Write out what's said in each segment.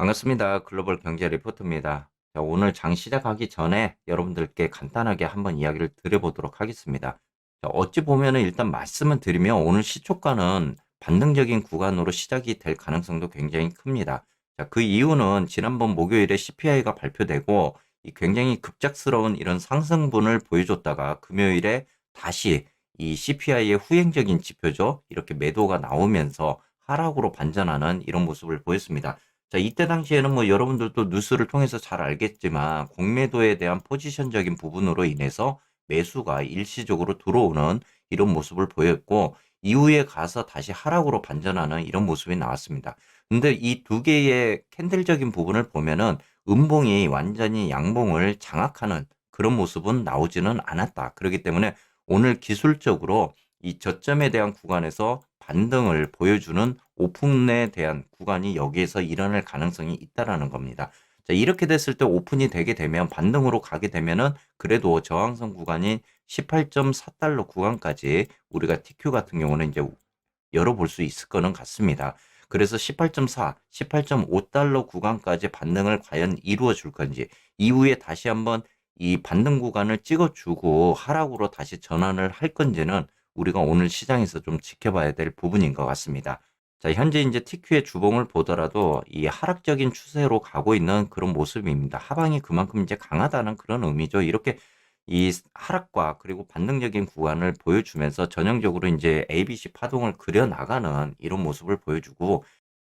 반갑습니다. 글로벌 경제 리포트입니다. 자, 오늘 장 시작하기 전에 여러분들께 간단하게 한번 이야기를 드려보도록 하겠습니다. 자, 어찌 보면은 일단 말씀을 드리면 오늘 시초가는 반등적인 구간으로 시작이 될 가능성도 굉장히 큽니다. 자, 그 이유는 지난번 목요일에 CPI가 발표되고 이 굉장히 급작스러운 이런 상승분을 보여줬다가 금요일에 다시 이 CPI의 후행적인 지표죠. 이렇게 매도가 나오면서 하락으로 반전하는 이런 모습을 보였습니다. 자, 이때 당시에는 뭐 여러분들도 뉴스를 통해서 잘 알겠지만 공매도에 대한 포지션적인 부분으로 인해서 매수가 일시적으로 들어오는 이런 모습을 보였고 이후에 가서 다시 하락으로 반전하는 이런 모습이 나왔습니다. 근데 이 두 개의 캔들적인 부분을 보면은 음봉이 완전히 양봉을 장악하는 그런 모습은 나오지는 않았다. 그렇기 때문에 오늘 기술적으로 이 저점에 대한 구간에서 반등을 보여주는 오픈에 대한 구간이 여기에서 일어날 가능성이 있다라는 겁니다. 자, 이렇게 됐을 때 오픈이 되게 되면 반등으로 가게 되면은 그래도 저항선 구간인 18.4달러 구간까지 우리가 TQ 같은 경우는 이제 열어볼 수 있을 거는 같습니다. 그래서 18.4, 18.5달러 구간까지 반등을 과연 이루어 줄 건지 이후에 다시 한번 이 반등 구간을 찍어주고 하락으로 다시 전환을 할 건지는 우리가 오늘 시장에서 좀 지켜봐야 될 부분인 것 같습니다. 자, 현재 이제 TQ의 주봉을 보더라도 이 하락적인 추세로 가고 있는 그런 모습입니다. 하방이 그만큼 이제 강하다는 그런 의미죠. 이렇게 이 하락과 그리고 반등적인 구간을 보여주면서 전형적으로 이제 ABC 파동을 그려 나가는 이런 모습을 보여주고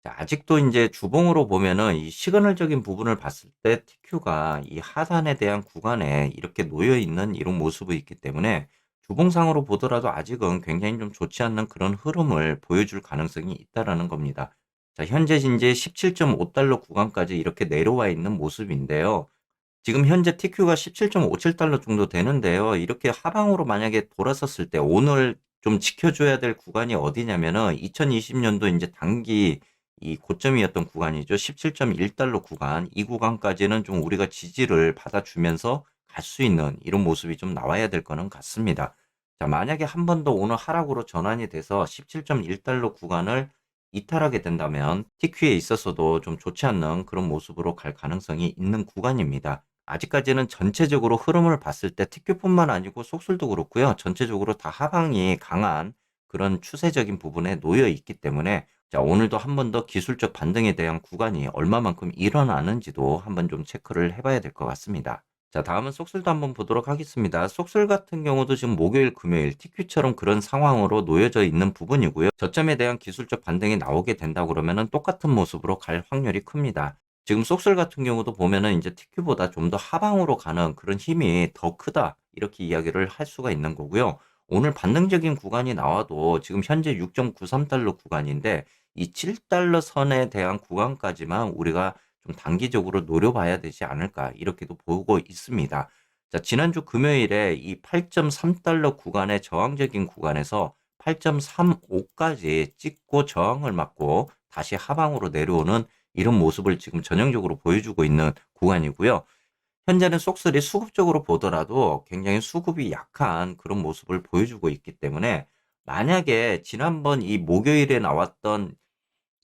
자, 아직도 이제 주봉으로 보면은 이 시그널적인 부분을 봤을 때 TQ가 이 하단에 대한 구간에 이렇게 놓여 있는 이런 모습이 있기 때문에 주봉상으로 보더라도 아직은 굉장히 좀 좋지 않는 그런 흐름을 보여줄 가능성이 있다라는 겁니다. 자, 현재 이제 17.5달러 구간까지 이렇게 내려와 있는 모습인데요. 지금 현재 TQ가 17.57달러 정도 되는데요. 이렇게 하방으로 만약에 돌아섰을 때 오늘 좀 지켜줘야 될 구간이 어디냐면은 2020년도 이제 단기 이 고점이었던 구간이죠. 17.1달러 구간. 이 구간까지는 좀 우리가 지지를 받아주면서 갈 수 있는 이런 모습이 좀 나와야 될 거는 같습니다. 자, 만약에 한 번 더 오늘 하락으로 전환이 돼서 17.1달러 구간을 이탈하게 된다면 TQ에 있어서도 좀 좋지 않는 그런 모습으로 갈 가능성이 있는 구간입니다. 아직까지는 전체적으로 흐름을 봤을 때 TQ뿐만 아니고 속술도 그렇고요. 전체적으로 다 하방이 강한 그런 추세적인 부분에 놓여 있기 때문에 자, 오늘도 한 번 더 기술적 반등에 대한 구간이 얼마만큼 일어나는지도 한번 좀 체크를 해봐야 될 것 같습니다. 자, 다음은 속술도 한번 보도록 하겠습니다. 속술 같은 경우도 지금 목요일, 금요일 TQ처럼 그런 상황으로 놓여져 있는 부분이고요. 저점에 대한 기술적 반등이 나오게 된다 그러면은 똑같은 모습으로 갈 확률이 큽니다. 지금 속술 같은 경우도 보면은 이제 TQ보다 좀 더 하방으로 가는 그런 힘이 더 크다. 이렇게 이야기를 할 수가 있는 거고요. 오늘 반등적인 구간이 나와도 지금 현재 6.93달러 구간인데 이 7달러 선에 대한 구간까지만 우리가 좀 단기적으로 노려봐야 되지 않을까 이렇게도 보고 있습니다. 자, 지난주 금요일에 이 8.3달러 구간의 저항적인 구간에서 8.35까지 찍고 저항을 맞고 다시 하방으로 내려오는 이런 모습을 지금 전형적으로 보여주고 있는 구간이고요. 현재는 속설이 수급적으로 보더라도 굉장히 수급이 약한 그런 모습을 보여주고 있기 때문에 만약에 지난번 이 목요일에 나왔던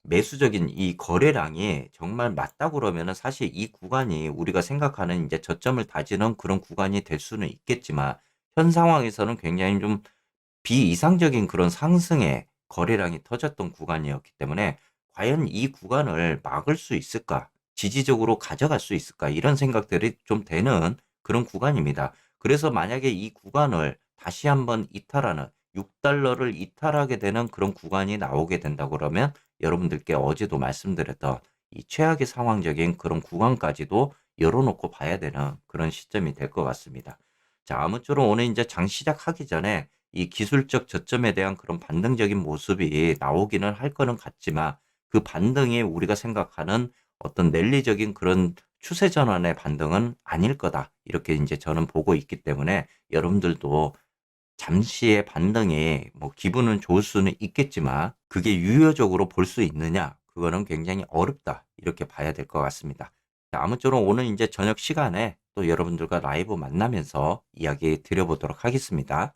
매수적인 이 거래량이 정말 맞다 그러면은 사실 이 구간이 우리가 생각하는 이제 저점을 다지는 그런 구간이 될 수는 있겠지만 현 상황에서는 굉장히 좀 비이상적인 그런 상승의 거래량이 터졌던 구간이었기 때문에 과연 이 구간을 막을 수 있을까? 지지적으로 가져갈 수 있을까? 이런 생각들이 좀 되는 그런 구간입니다. 그래서 만약에 이 구간을 다시 한번 이탈하는 6달러를 이탈하게 되는 그런 구간이 나오게 된다 그러면 여러분들께 어제도 말씀드렸던 이 최악의 상황적인 그런 구간까지도 열어놓고 봐야 되는 그런 시점이 될 것 같습니다. 자, 아무쪼록 오늘 이제 장 시작하기 전에 이 기술적 저점에 대한 그런 반등적인 모습이 나오기는 할 거는 같지만 그 반등이 우리가 생각하는 어떤 랠리적인 그런 추세 전환의 반등은 아닐 거다. 이렇게 이제 저는 보고 있기 때문에 여러분들도 잠시의 반등이 뭐 기분은 좋을 수는 있겠지만 그게 유효적으로 볼 수 있느냐? 그거는 굉장히 어렵다. 이렇게 봐야 될 것 같습니다. 자, 아무쪼록 오늘 이제 저녁 시간에 또 여러분들과 라이브 만나면서 이야기 드려보도록 하겠습니다.